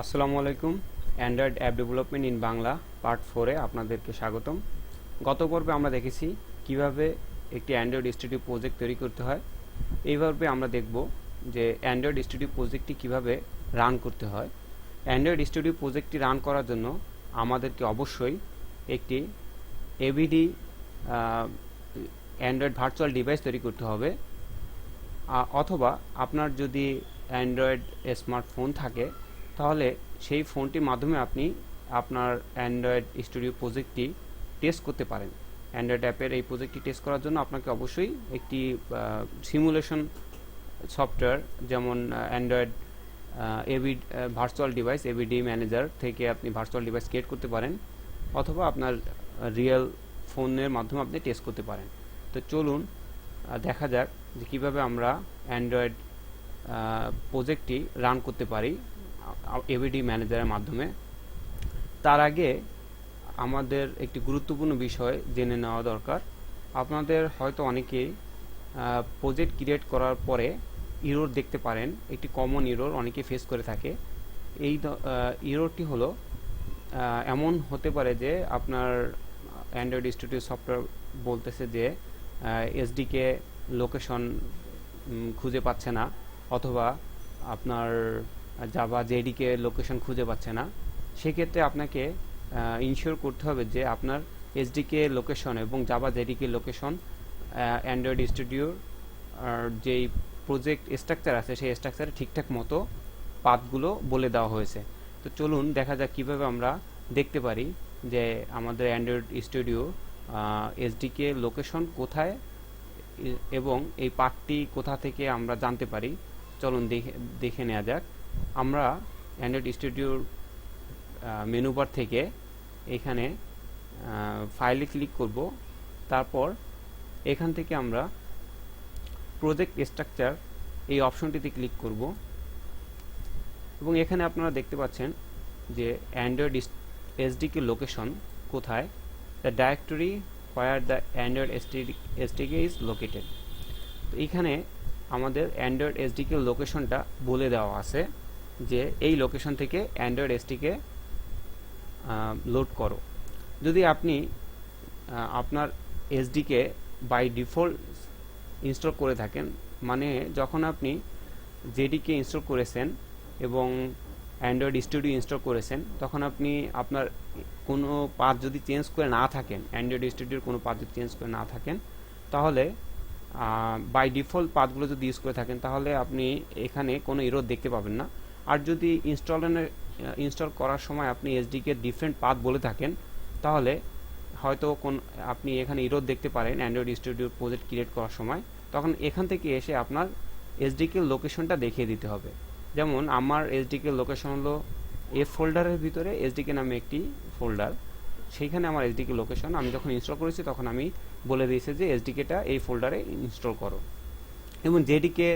আসসালামু আলাইকুম। Android app development in Bangla part 4-এ আপনাদেরকে স্বাগতম। গত পর্বে আমরা দেখেছি কিভাবে একটি অ্যান্ড্রয়েড স্টুডিও প্রজেক্ট তৈরি করতে হয়। এই পর্বে আমরা দেখব যে অ্যান্ড্রয়েড স্টুডিও প্রজেক্টটি কিভাবে রান করতে হয়। অ্যান্ড্রয়েড স্টুডিও প্রজেক্টটি রান করার জন্য আমাদেরকে অবশ্যই একটি এভিডি অ্যান্ড্রয়েড ভার্চুয়াল ডিভাইস তৈরি করতে হবে, অথবা আপনার যদি অ্যান্ড্রয়েড স্মার্টফোন থাকে তাহলে সেই ফোনটির মাধ্যমে আপনি আপনার অ্যান্ড্রয়েড স্টুডিও প্রজেক্টটি টেস্ট করতে পারেন। অ্যান্ড্রয়েড অ্যাপের এই প্রজেক্টটি টেস্ট করার জন্য আপনাকে অবশ্যই একটি সিমুলেশন সফটওয়্যার, যেমন Android virtual device ABD manager থেকে আপনি ভার্চুয়াল ডিভাইস ক্রিয়েট করতে পারেন, অথবা আপনার রিয়েল ফোনের মাধ্যমে আপনি টেস্ট করতে পারেন। তো চলুন দেখা যাক যে কীভাবে আমরা অ্যান্ড্রয়েড প্রজেক্টটি রান করতে পারি এভিডি ম্যানেজারের মাধ্যমে। তার আগে আমাদের একটি গুরুত্বপূর্ণ বিষয় জেনে নেওয়া দরকার। আপনাদের হয়তো অনেকেই প্রজেক্ট ক্রিয়েট করার পরে ইরর দেখতে পারেন। একটি কমন ইরর অনেকে ফেস করে থাকে। এই ইররটি হলো এমন হতে পারে যে আপনার অ্যান্ড্রয়েড স্টুডিও সফটওয়্যার বলতেছে যে এসডিকে লোকেশন খুঁজে পাচ্ছে না, অথবা আপনার জাভা জেডিকে লোকেশন খুঁজে পাচ্ছে না। সেক্ষেত্রে আপনাকে ইনশিওর করতে হবে যে আপনার এসডিকে লোকেশন এবং জাভা জেডিকে লোকেশন অ্যান্ড্রয়েড স্টুডিওর যেই প্রজেক্ট স্ট্রাকচার আছে সেই স্ট্রাকচারে ঠিকঠাক মতো পাথগুলো বলে দেওয়া হয়েছে। তো চলুন দেখা যাক কীভাবে আমরা দেখতে পারি যে আমাদের অ্যান্ড্রয়েড স্টুডিও এসডিকে লোকেশন কোথায় এবং এই পাথটি কোথা থেকে আমরা জানতে পারি। চলুন দেখে নেওয়া যাক। আমরা অ্যান্ড্রয়েড স্টুডিওর মেনু বার থেকে এখানে ফাইলে ক্লিক করব। তারপর এখান থেকে আমরা প্রজেক্ট স্ট্রাকচার এই অপশনটিতে ক্লিক করব, এবং এখানে আপনারা দেখতে পাচ্ছেন যে অ্যান্ড্রয়েড এসডিকে লোকেশন কোথায়, the directory where the Android SDK is located. তো এইখানে আমাদের অ্যান্ড্রয়েড এসডিকে লোকেশনটা বলে দেওয়া আছে যে এই লোকেশন থেকে অ্যান্ড্রয়েড এসডিকে লোড করো। যদি আপনি আপনার এসডিকে বাই ডিফল্ট ইনস্টল করে থাকেন, মানে যখন আপনি জেডিকে ইনস্টল করেছেন এবং অ্যান্ড্রয়েড স্টুডিও ইনস্টল করেছেন, তখন আপনি আপনার কোনো পাথ যদি চেঞ্জ করে না থাকেন, অ্যান্ড্রয়েড স্টুডিওর কোনো পাথ যদি চেঞ্জ করে না থাকেন, তাহলে বাই ডিফল্ট পাথগুলো যদি ইউজ করে থাকেন তাহলে আপনি এখানে কোনো ইরর দেখতে পাবেন না। আর যদি ইনস্টল করার সময় আপনি এসডিকে ডিফারেন্ট পাথ বলে থাকেন, তাহলে হয়তো আপনি এখানে ইরর দেখতে পারেন অ্যান্ড্রয়েড স্টুডিও প্রজেক্ট ক্রিয়েট করার সময়। তখন এখান থেকে এসে আপনার এসডিকে লোকেশনটা দেখিয়ে দিতে হবে। যেমন আমার এসডিকে লোকেশন হলো এফ ফোল্ডারের ভিতরে এসডিকে নামে একটি ফোল্ডার, সেইখানে আমার এসডিকে লোকেশন। আমি যখন ইনস্টল করেছি তখন আমি বলে দিয়েছি যে এসডিকেটা এই ফোল্ডারে ইনস্টল করো। এবং জেডিকে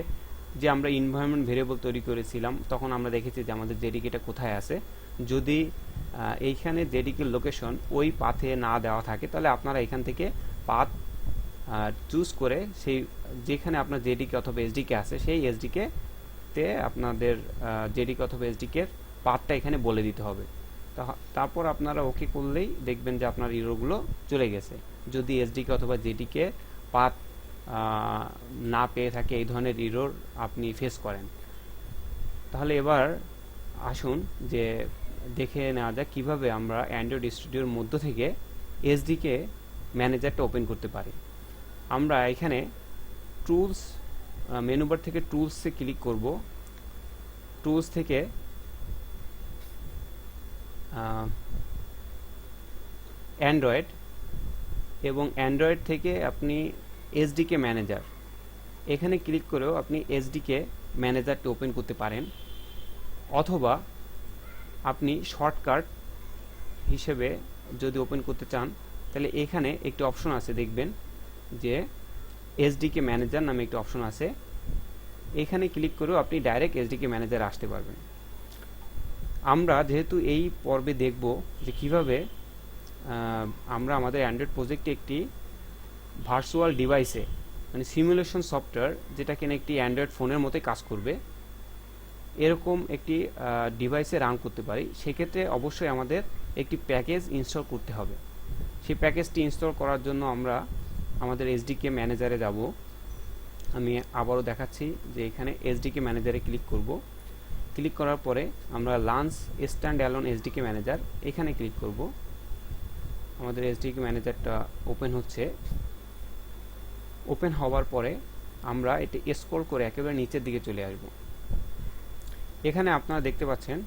যে আমরা এনভায়রনমেন্ট ভেরিয়েবল তৈরি করেছিলাম, তখন আমরা দেখেছি যে আমাদের জেডিকেটা কোথায় আছে। যদি এইখানে জেডিকে লোকেশন ওই পাথে না দেওয়া থাকে, তাহলে আপনারা এখান থেকে পাথ চুজ করে সেই যেখানে আপনার জেডিকে অথবা এসডিকে আছে সেই এসডিকে তে আপনাদের জেডিকে অথবা এসডিকের পাথটা এখানে বলে দিতে হবে। তারপর আপনারা ওকে করলেই দেখবেন যে আপনার ইরোগুলো চলে গেছে। যদি এসডিকে অথবা জেডিকে পাথ না পেয়ে থাকে, এই ধরনের ইরর আপনি ফেস করেন, তাহলে এবার আসুন যে দেখে নেওয়া যাক কীভাবে আমরা অ্যান্ড্রয়েড স্টুডিওর মধ্য থেকে এসডিকে ম্যানেজারটা ওপেন করতে পারি। আমরা এখানে টুলস মেনু বার থেকে টুলসে ক্লিক করব। টুলস থেকে অ্যান্ড্রয়েড, এবং অ্যান্ড্রয়েড থেকে আপনি এসডিকে ম্যানেজার, এখানে ক্লিক করেও আপনি এসডিকে ম্যানেজারটি ওপেন করতে পারেন। অথবা আপনি শর্টকাট হিসেবে যদি ওপেন করতে চান, তাহলে এখানে একটি অপশন আছে, দেখবেন যে এসডিকে ম্যানেজার নামে একটি অপশন আছে। এখানে ক্লিক করেও আপনি ডাইরেক্ট এসডিকে ম্যানেজার আসতে পারবেন। আমরা যেহেতু এই পর্বে দেখব যে কিভাবে আমরা আমাদের অ্যান্ড্রয়েড প্রজেক্টে একটি ভার্চুয়াল ডিভাইসে, মানে সিমুলেশন সফটওয়্যার, যেটা কিনা একটি অ্যান্ড্রয়েড ফোনের মতোই কাজ করবে, এরকম একটি ডিভাইসে রান করতে পারি, সেক্ষেত্রে অবশ্যই আমাদের একটি প্যাকেজ ইনস্টল করতে হবে। সেই প্যাকেজটি ইনস্টল করার জন্য আমরা আমাদের এসডিকে ম্যানেজারে যাব। আমি আবারও দেখাচ্ছি যে এখানে এসডিকে ম্যানেজারে ক্লিক করব। ক্লিক করার পরে আমরা lunch stand alone SDK manager এখানে ক্লিক করব। আমাদের এসডিকে ম্যানেজারটা ওপেন হচ্ছে। ওপেন হওয়ার পরে আমরা এটি স্ক্রল করে একেবারে নিচের দিকে চলে আসব। এখানে আপনারা দেখতে পাচ্ছেন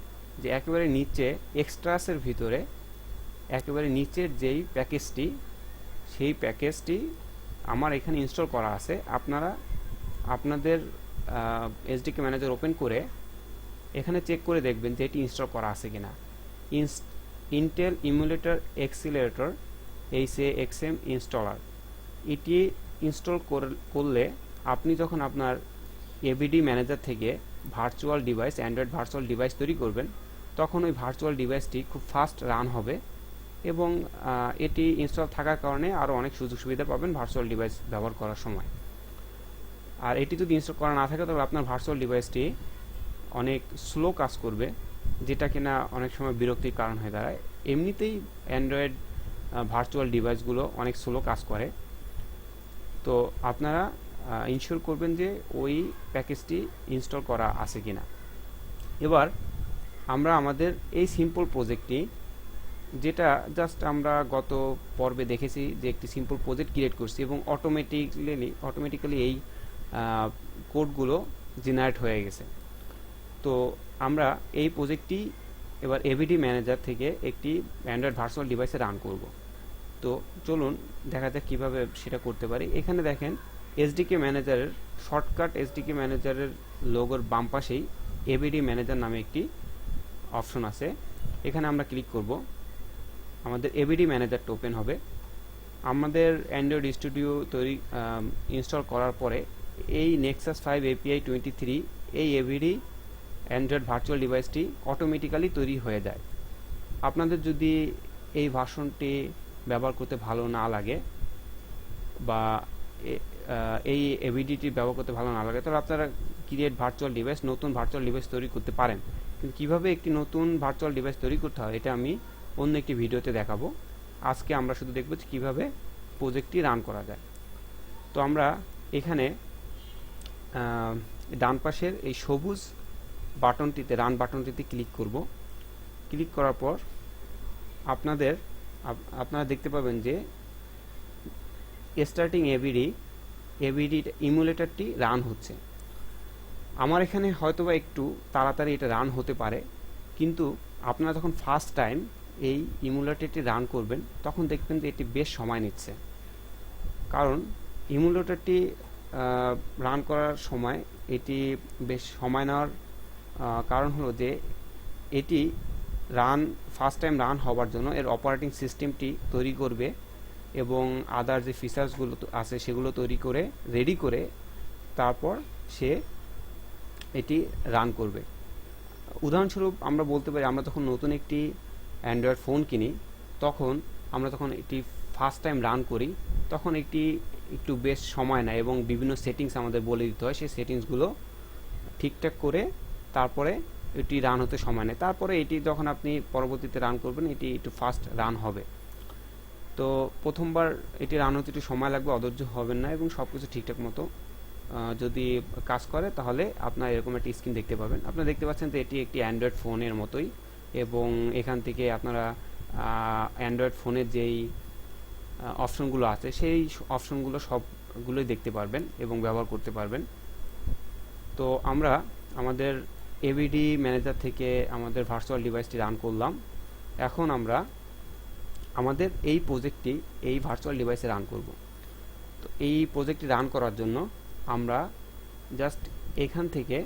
যে একেবারে নিচে এক্সট্রাসের ভিতরে একেবারে নিচের যেই প্যাকেজটি, সেই প্যাকেজটি আমার এখানে ইনস্টল করা আছে। আপনারা আপনাদের এসডিকে ম্যানেজার ওপেন করে এখানে চেক করে দেখবেন যে এটি ইনস্টল করা আছে কিনা। Intel emulator accelerator HAXM installer, এটি ইনস্টল করলে আপনি যখন আপনার এবিডি ম্যানেজার থেকে virtual device, Android virtual device তৈরি করবেন, তখন ওই ভার্চুয়াল ডিভাইসটি খুব ফাস্ট রান হবে এবং এটি ইনস্টল থাকার কারণে আরও অনেক সুযোগ সুবিধা পাবেন ভার্চুয়াল ডিভাইস ব্যবহার করার সময়। আর এটি যদি ইনস্টল করা না থাকে তবে আপনার ভার্চুয়াল ডিভাইসটি অনেক স্লো কাজ করবে, যেটা কিনা অনেক সময় বিরক্তির কারণ হয়ে দাঁড়ায়। এমনিতেই অ্যান্ড্রয়েড ভার্চুয়াল ডিভাইসগুলো অনেক স্লো কাজ করে। তো আপনারা ইনশিওর করবেন যে ওই প্যাকেজটি ইনস্টল করা আছে কিনা। এবার আমরা আমাদের এই সিম্পল প্রজেক্টটি, যেটা জাস্ট আমরা গত পর্বে দেখেছি যে একটি সিম্পল প্রজেক্ট ক্রিয়েট করছি এবং অটোমেটিক্যালি এই কোডগুলো জেনারেট হয়ে গেছে। তো আমরা এই প্রজেক্টটি এবার এভিডি ম্যানেজার থেকে একটি অ্যান্ড্রয়েড ভার্চুয়াল ডিভাইসে রান করব। তো চলুন দেখা যাক কীভাবে সেটা করতে পারি। এখানে দেখেন এসডিকে ম্যানেজারের শর্টকাট, এসডিকে ম্যানেজারের লোগোর বাম পাশেই এভিডি ম্যানেজার নামে একটি অপশন আছে। এখানে আমরা ক্লিক করব, আমাদের এভিডি ম্যানেজারটা ওপেন হবে। আমাদের অ্যান্ড্রয়েড স্টুডিও ইনস্টল করার পরে এই নেক্সাস 5 API 23 এই এভিডি অ্যান্ড্রয়েড ভার্চুয়াল ডিভাইসটি অটোমেটিক্যালি তৈরি হয়ে যায়। আপনাদের যদি এই ভার্সনটি ব্যবহার করতে ভালো না লাগে বা এই এভিডিটি ব্যবহার করতে ভালো না লাগে, তাহলে আপনারা ক্রিয়েট ভার্চুয়াল ডিভাইস, নতুন ভার্চুয়াল ডিভাইস তৈরি করতে পারেন। কিন্তু কীভাবে একটি নতুন ভার্চুয়াল ডিভাইস তৈরি করতে হয় এটা আমি অন্য একটি ভিডিওতে দেখাবো। আজকে আমরা শুধু দেখব যে কীভাবে প্রজেক্টটি রান করা যায়। তো আমরা এখানে ডান পাশের এই সবুজ বাটনটিতে, রান বাটনটিতে ক্লিক করব। ক্লিক করার পর আপনারা দেখতে পাবেন যে স্টার্টিং এভিডি ইমুলেটরটি রান হচ্ছে। আমার এখানে হয়তোবা একটু তাড়াতাড়ি এটা রান হতে পারে, কিন্তু আপনারা যখন ফার্স্ট টাইম এই ইমুলেটরটি রান করবেন তখন দেখবেন যে এটি বেশ সময় নিচ্ছে। কারণ ইমুলেটরটি রান করার সময় এটি বেশ সময় নেওয়ার কারণ হলো যে এটি ফার্স্ট টাইম রান হওয়ার জন্য এর অপারেটিং সিস্টেমটি তৈরি করবে এবং আদার যে ফিচার্সগুলো আছে সেগুলো তৈরি করে রেডি করে তারপর সে এটি রান করবে। উদাহরণস্বরূপ আমরা বলতে পারি, আমরা যখন নতুন একটি অ্যান্ড্রয়েড ফোন কিনি তখন আমরা যখন এটি ফার্স্ট টাইম রান করি তখন একটু বেশ সময় নেয় এবং বিভিন্ন সেটিংস আমাদের বলে দিতে হয়। সেই সেটিংসগুলো ঠিকঠাক করে তারপরে এটি রান হতে সময় নেয়। তারপরে এটি যখন আপনি পরবর্তীতে রান করবেন এটি একটু ফাস্ট রান হবে। তো প্রথমবার এটি রান হতে একটু সময় লাগবে, অধৈর্য হবেন না এবং সব কিছু ঠিকঠাক মতো যদি কাজ করে তাহলে আপনার এরকম একটি স্ক্রিন দেখতে পাবেন। আপনারা দেখতে পাচ্ছেন যে এটি একটি অ্যান্ড্রয়েড ফোনের মতোই এবং এখান থেকে আপনারা অ্যান্ড্রয়েড ফোনের যেই অপশনগুলো আছে সেই অপশনগুলো সবগুলোই দেখতে পারবেন এবং ব্যবহার করতে পারবেন। তো আমরা আমাদের এভিডি ম্যানেজার থেকে আমাদের ভার্চুয়াল ডিভাইসটি রান করলাম। এখন আমরা আমাদের এই প্রজেক্টটি এই ভার্চুয়াল ডিভাইসে রান করব। তো এই প্রজেক্টটি রান করার জন্য আমরা জাস্ট এখান থেকে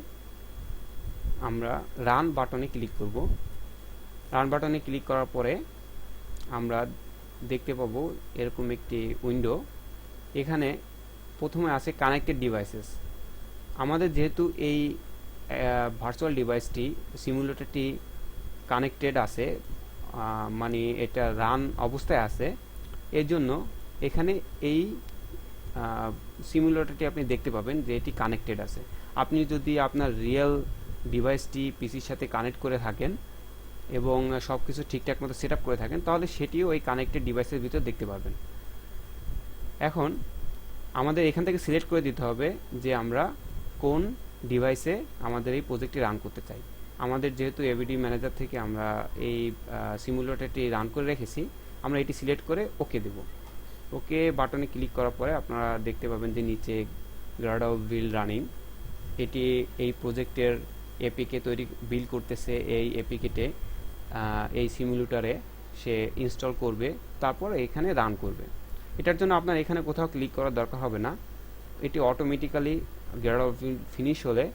আমরা রান বাটনে ক্লিক করব। রান বাটনে ক্লিক করার পরে আমরা দেখতে পাবো এরকম একটি উইন্ডো। এখানে প্রথমে আছে কানেক্টেড ডিভাইসেস। আমাদের যেহেতু এই ভার্চুয়াল ডিভাইসটি, সিমুলেটরটি কানেক্টেড আছে, মানে এটা রান অবস্থায় আছে, এর জন্য এখানে এই সিমুলেটরটি আপনি দেখতে পাবেন যে এটি কানেক্টেড আছে। আপনি যদি আপনার রিয়েল ডিভাইসটি পিসির সাথে কানেক্ট করে থাকেন এবং সব কিছু ঠিকঠাক মতো সেট আপ করে থাকেন, তাহলে সেটিও ওই কানেক্টেড ডিভাইসের ভিতর দেখতে পাবেন। এখন আমাদের এখান থেকে সিলেক্ট করে দিতে হবে যে আমরা কোন ডিভাইসে আমাদের এই প্রজেক্টটি রান করতে চাই। আমাদের যেহেতু এভিডি ম্যানেজার থেকে আমরা এই সিমুলেটরটি রান করে রেখেছি, আমরা এটি সিলেক্ট করে ওকে দেব। ওকে বাটনে ক্লিক করার পরে আপনারা দেখতে পাবেন যে নিচে গ্রাডাও বিল্ড রানিং, এটি এই প্রজেক্টের এপিকে বিল্ড করতেছে। এই এপিকেটে এই সিমুলেটরে সে ইনস্টল করবে, তারপর এখানে রান করবে। এটার জন্য আপনার এখানে কোথাও ক্লিক করার দরকার হবে না, এটি অটোমেটিক্যালি গ্রাডাও বিল্ড ফিনিশ হলে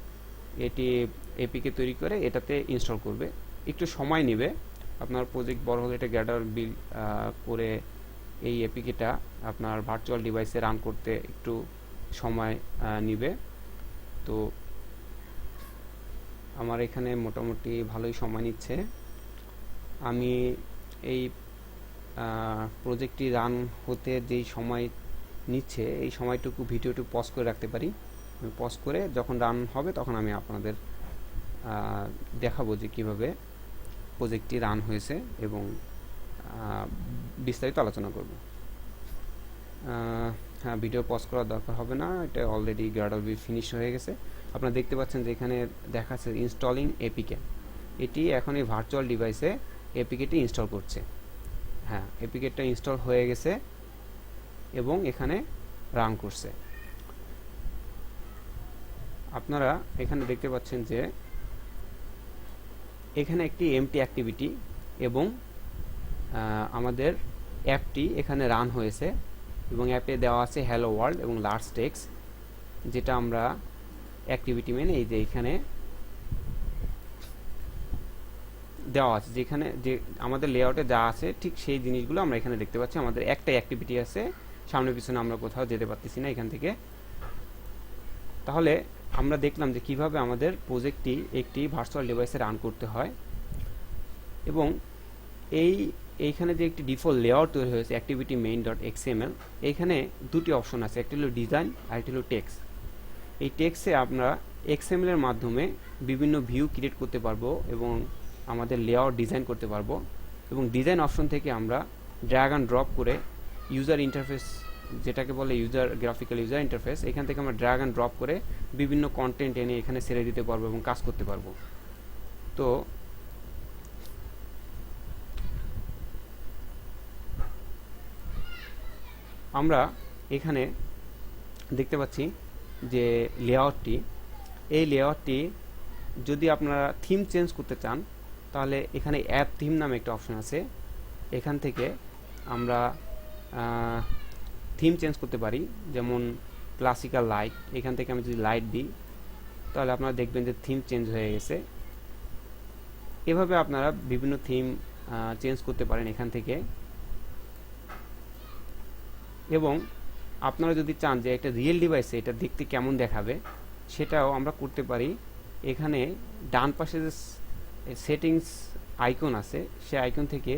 এটি এপিকে তৈরি করে এটাতে ইনস্টল করবে। একটু সময় নেবে, আপনার প্রজেক্ট বড় হলে এটা গ্রাডাও বিল্ড করে এই এপিকেটা আপনার ভার্চুয়াল ডিভাইসে রান করতে একটু সময় নেবে। তো আমার এখানে মোটামুটি ভালোই সময় নিচ্ছে। আমি এই প্রজেক্টটি রান হতে যেই সময় নিচ্ছে এই সময়টুকু ভিডিওটি পজ করে রাখতে পারি। পজ করে যখন রান হবে তখন আমি আপনাদের দেখাবো যে কীভাবে প্রজেক্টটি রান হয়েছে এবং বিস্তারিত আলোচনা করব। হ্যাঁ, ভিডিও পজ করার দরকার হবে না, এটা অলরেডি গ্রাডাও বিল্ড ফিনিশ হয়ে গেছে। আপনারা দেখতে পাচ্ছেন যে এখানে দেখাচ্ছে ইনস্টলিং এপিকে, এটি এখন এই ভার্চুয়াল ডিভাইসে এপিকেটি ইনস্টল করছে। হ্যাঁ, এপিকেটটা ইনস্টল হয়ে গেছে এবং এখানে রান করছে। আপনারা এখানে দেখতে পাচ্ছেন যে এখানে একটি এমটি অ্যাক্টিভিটি এবং আমাদের অ্যাপটি এখানে রান হয়েছে এবং অ্যাপে দেওয়া আছে হ্যালো ওয়ার্ল্ড এবং লার্জ টেক্সট, যেটা আমরা অ্যাক্টিভিটি মেনে এই যে এখানে দেওয়া আছে, যেখানে যে আমাদের লেআউটে যা আছে ঠিক সেই জিনিসগুলো আমরা এখানে দেখতে পাচ্ছি। আমাদের একটাই অ্যাক্টিভিটি আছে, সামনে পিছনে আমরা কোথাও যেতে পারতেছি না এখান থেকে। তাহলে আমরা দেখলাম যে কিভাবে আমাদের প্রজেক্টটি একটি ভার্চুয়াল ডিভাইসে রান করতে হয় এবং এইখানে যে একটি ডিফল্ট লেআউট তৈরি হয়েছে অ্যাক্টিভিটি মেইন ডট এক্সএমএল, এইখানে দুটি অপশন আছে, একটি হলো ডিজাইন আর একটি হলো টেক্সট। এই টেক্সটে আমরা এক্সএমএল এর মাধ্যমে বিভিন্ন ভিউ ক্রিয়েট করতে পারবো এবং আমাদের লেআউট ডিজাইন করতে পারবো এবং ডিজাইন অপশন থেকে আমরা ড্র্যাগ অ্যান্ড ড্রপ করে ইউজার ইন্টারফেস, যেটাকে বলে গ্রাফিক্যাল ইউজার ইন্টারফেস, এখান থেকে আমরা ড্র্যাগ অ্যান্ড ড্রপ করে বিভিন্ন কন্টেন্ট এনে এখানে ছেড়ে দিতে পারবো এবং কাজ করতে পারবো। তো আমরা এখানে দেখতে পাচ্ছি যে এই লেআউটটি যদি আপনারা থিম চেঞ্জ করতে চান তাহলে এখানে অ্যাপ থিম নামে একটা অপশন আছে, এখান থেকে আমরা থিম চেঞ্জ করতে পারি। যেমন ক্লাসিক্যাল লাইট, এখান থেকে আমি যদি লাইট দিই তাহলে আপনারা দেখবেন যে থিম চেঞ্জ হয়ে গেছে। এভাবে আপনারা বিভিন্ন থিম চেঞ্জ করতে পারেন এখান থেকে। এবং আপনারা যদি চান যে একটা রিয়েল ডিভাইসে এটা দেখতে কেমন দেখাবে সেটাও আমরা করতে পারি। এখানে ডান পাশে যে সেটিংস আইকন আছে সেই আইকন থেকে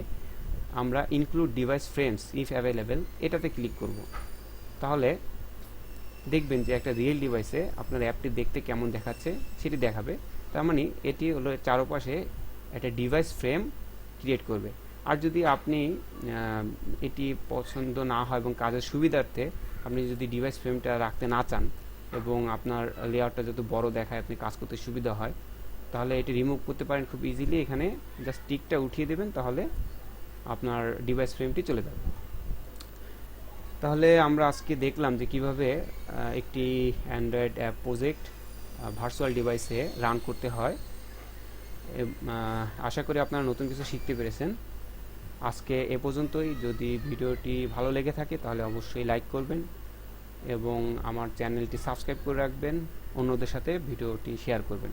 আমরা include device frames if available এটাতে ক্লিক করব। তাহলে দেখবেন যে একটা রিয়েল ডিভাইসে আপনার অ্যাপটি দেখতে কেমন দেখাচ্ছে সেটি দেখাবে। তার মানে এটি হলো চারপাশে একটা ডিভাইস ফ্রেম ক্রিয়েট করবে। আর যদি আপনি এটি পছন্দ না হয় এবং কাজের সুবিধার্থে আপনি যদি ডিভাইস ফ্রেমটা রাখতে না চান এবং আপনার লেআউটটা যত বড় দেখায় আপনি কাজ করতে সুবিধা হয় তাহলে এটি রিমুভ করতে পারেন খুব ইজিলি। এখানে জাস্ট টিকটা উঠিয়ে দেবেন, তাহলে আপনার ডিভাইস ফ্রেমটি চলে যাবে। তাহলে আমরা আজকে দেখলাম যে কিভাবে একটি অ্যান্ড্রয়েড অ্যাপ প্রজেক্ট ভার্চুয়াল ডিভাইসে রান করতে হয়। আশা করি আপনারা নতুন কিছু শিখতে পেরেছেন। আজকে এ পর্যন্তই। যদি ভিডিওটি ভালো লেগে থাকে তাহলে অবশ্যই লাইক করবেন এবং আমার চ্যানেলটি সাবস্ক্রাইব করে রাখবেন, অন্যদের সাথে ভিডিওটি শেয়ার করবেন।